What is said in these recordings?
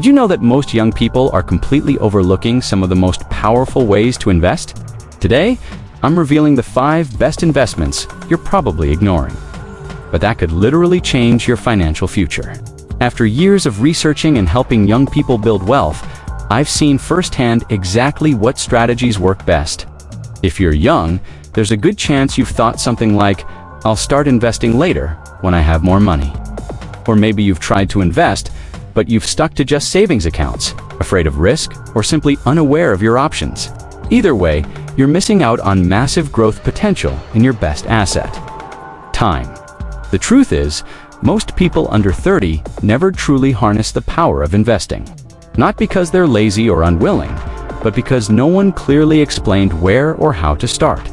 Did you know that most young people are completely overlooking some of the most powerful ways to invest? Today, I'm revealing the 5 best investments you're probably ignoring. But that could literally change your financial future. After years of researching and helping young people build wealth, I've seen firsthand exactly what strategies work best. If you're young, there's a good chance you've thought something like, "I'll start investing later when I have more money." Or maybe you've tried to invest, but you've stuck to just savings accounts, afraid of risk, or simply unaware of your options. Either way, you're missing out on massive growth potential in your best asset: time. The truth is, most people under 30 never truly harness the power of investing. Not because they're lazy or unwilling, but because no one clearly explained where or how to start.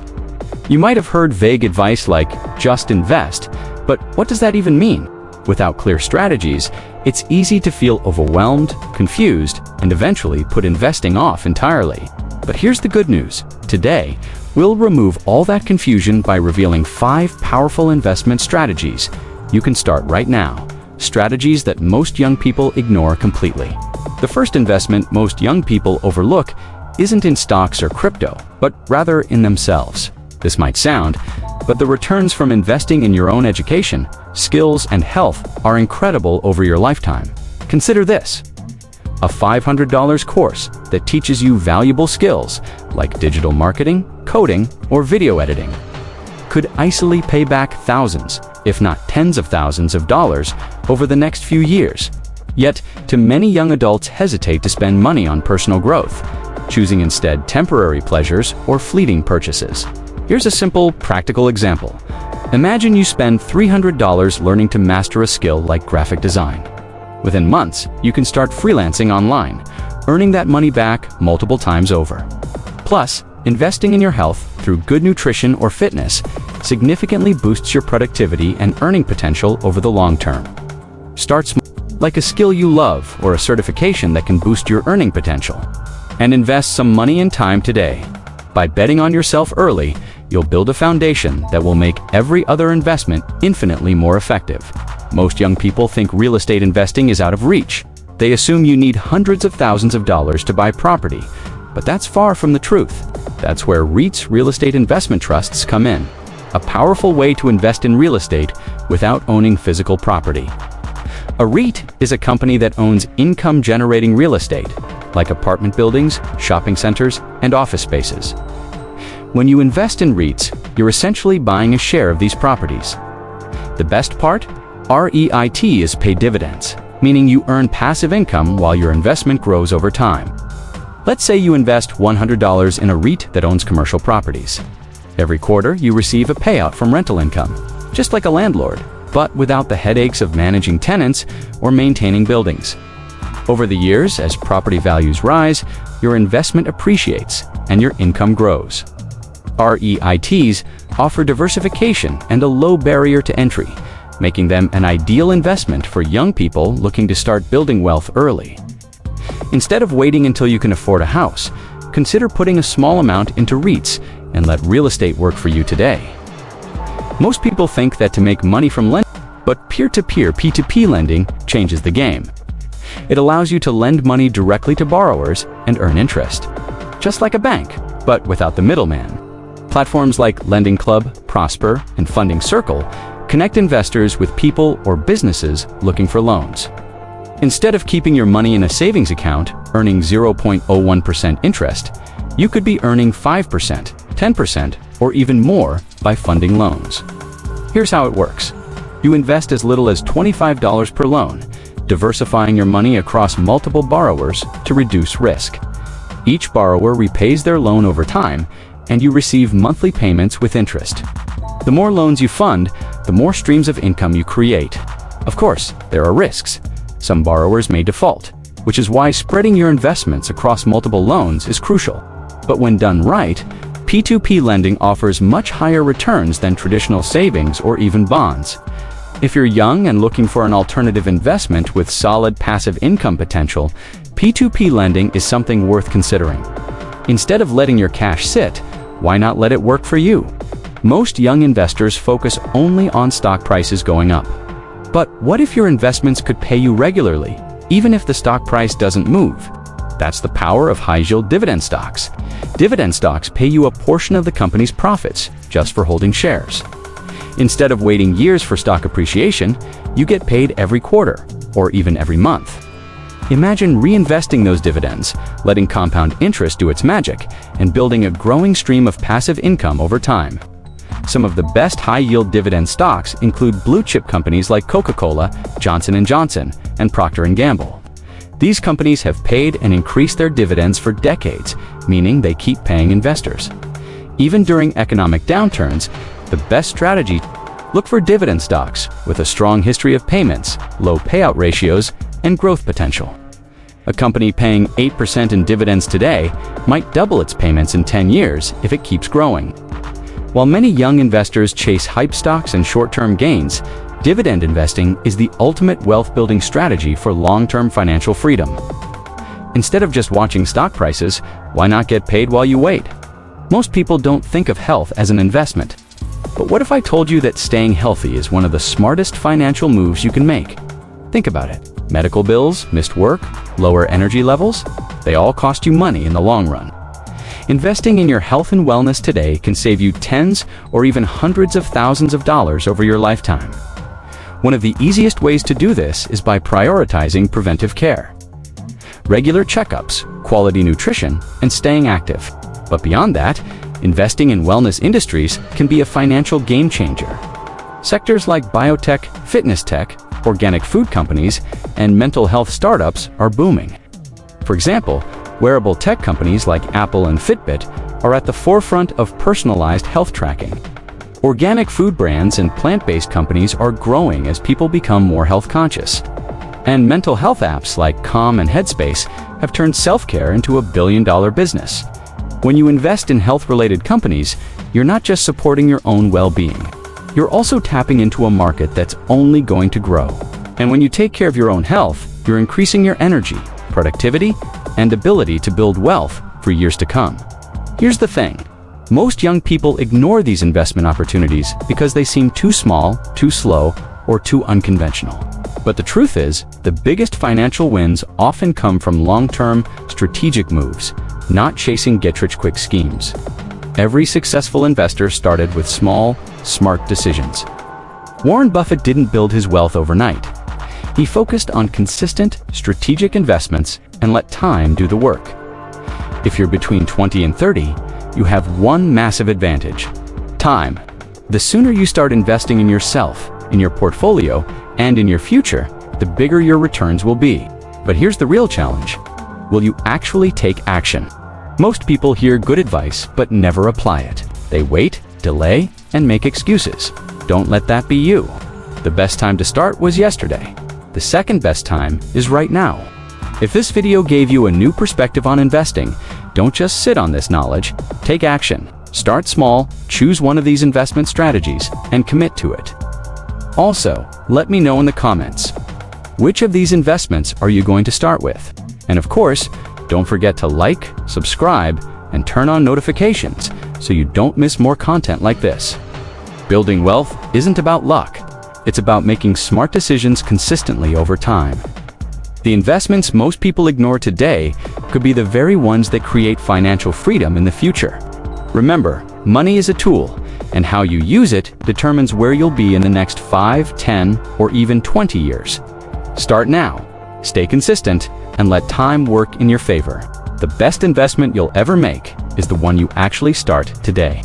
You might have heard vague advice like, "just invest," but what does that even mean? Without clear strategies, it's easy to feel overwhelmed, confused, and eventually put investing off entirely. But here's the good news. Today, we'll remove all that confusion by revealing 5 powerful investment strategies you can start right now. Strategies that most young people ignore completely. The first investment most young people overlook isn't in stocks or crypto, but rather in themselves. This might sound, but the returns from investing in your own education, skills, and health are incredible over your lifetime. Consider this: a $500 course that teaches you valuable skills like digital marketing, coding, or video editing could easily pay back thousands, if not tens of thousands of dollars over the next few years. Yet, too many young adults hesitate to spend money on personal growth, choosing instead temporary pleasures or fleeting purchases. Here's a simple, practical example. Imagine you spend $300 learning to master a skill like graphic design. Within months, you can start freelancing online, earning that money back multiple times over. Plus, investing in your health through good nutrition or fitness significantly boosts your productivity and earning potential over the long term. Start small, like a skill you love or a certification that can boost your earning potential. And invest some money and time today. By betting on yourself early, you'll build a foundation that will make every other investment infinitely more effective. Most young people think real estate investing is out of reach. They assume you need hundreds of thousands of dollars to buy property, but that's far from the truth. That's where REITs, real estate investment trusts, come in. A powerful way to invest in real estate without owning physical property. A REIT is a company that owns income-generating real estate, like apartment buildings, shopping centers, and office spaces. When you invest in REITs, you're essentially buying a share of these properties. The best part? REITs pay dividends, meaning you earn passive income while your investment grows over time. Let's say you invest $100 in a REIT that owns commercial properties. Every quarter, you receive a payout from rental income, just like a landlord, but without the headaches of managing tenants or maintaining buildings. Over the years, as property values rise, your investment appreciates and your income grows. REITs offer diversification and a low barrier to entry, making them an ideal investment for young people looking to start building wealth early. Instead of waiting until you can afford a house, consider putting a small amount into REITs and let real estate work for you today. Most people think that to make money from lending, but peer-to-peer P2P lending changes the game. It allows you to lend money directly to borrowers and earn interest, just like a bank, but without the middleman. Platforms like Lending Club, Prosper, and Funding Circle connect investors with people or businesses looking for loans. Instead of keeping your money in a savings account, earning 0.01% interest, you could be earning 5%, 10%, or even more by funding loans. Here's how it works. You invest as little as $25 per loan, diversifying your money across multiple borrowers to reduce risk. Each borrower repays their loan over time, and you receive monthly payments with interest. The more loans you fund, the more streams of income you create. Of course, there are risks. Some borrowers may default, which is why spreading your investments across multiple loans is crucial. But when done right, P2P lending offers much higher returns than traditional savings or even bonds. If you're young and looking for an alternative investment with solid passive income potential, P2P lending is something worth considering. Instead of letting your cash sit, why not let it work for you? Most young investors focus only on stock prices going up. But what if your investments could pay you regularly, even if the stock price doesn't move. That's the power of high-yield dividend stocks. Dividend stocks pay you a portion of the company's profits just for holding shares. Instead of waiting years for stock appreciation, you get paid every quarter, or even every month. Imagine reinvesting those dividends, letting compound interest do its magic, and building a growing stream of passive income over time. Some of the best high-yield dividend stocks include blue-chip companies like Coca-Cola, Johnson & Johnson, and Procter & Gamble. These companies have paid and increased their dividends for decades, meaning they keep paying investors. Even during economic downturns, the best strategy: look for dividend stocks with a strong history of payments, low payout ratios, and growth potential. A company paying 8% in dividends today might double its payments in 10 years if it keeps growing. While many young investors chase hype stocks and short-term gains, dividend investing is the ultimate wealth-building strategy for long-term financial freedom. Instead of just watching stock prices, why not get paid while you wait? Most people don't think of health as an investment. But what if I told you that staying healthy is one of the smartest financial moves you can make? Think about it. Medical bills, missed work, lower energy levels, they all cost you money in the long run. Investing in your health and wellness today can save you tens or even hundreds of thousands of dollars over your lifetime. One of the easiest ways to do this is by prioritizing preventive care. Regular checkups, quality nutrition, and staying active. But beyond that, investing in wellness industries can be a financial game changer. Sectors like biotech, fitness tech, organic food companies, and mental health startups are booming. For example, wearable tech companies like Apple and Fitbit are at the forefront of personalized health tracking. Organic food brands and plant-based companies are growing as people become more health conscious. And mental health apps like Calm and Headspace have turned self-care into a billion-dollar business. When you invest in health-related companies, you're not just supporting your own well-being. You're also tapping into a market that's only going to grow. And when you take care of your own health, you're increasing your energy, productivity, and ability to build wealth for years to come. Here's the thing. Most young people ignore these investment opportunities because they seem too small, too slow, or too unconventional. But the truth is, the biggest financial wins often come from long-term, strategic moves, not chasing get-rich-quick schemes. Every successful investor started with small, smart decisions. Warren Buffett didn't build his wealth overnight. He focused on consistent, strategic investments and let time do the work. If you're between 20 and 30, you have one massive advantage: time. The sooner you start investing in yourself, in your portfolio, and in your future, the bigger your returns will be. But here's the real challenge. Will you actually take action? Most people hear good advice but never apply it. They wait, delay, and make excuses. Don't let that be you. The best time to start was yesterday. The second best time is right now. If this video gave you a new perspective on investing, don't just sit on this knowledge. Take action. Start small, choose one of these investment strategies, and commit to it. Also, let me know in the comments, which of these investments are you going to start with? And of course, don't forget to like, subscribe, and turn on notifications so you don't miss more content like this. Building wealth isn't about luck. It's about making smart decisions consistently over time. The investments most people ignore today could be the very ones that create financial freedom in the future. Remember, money is a tool, and how you use it determines where you'll be in the next 5, 10, or even 20 years. Start now, stay consistent, and let time work in your favor. The best investment you'll ever make is the one you actually start today.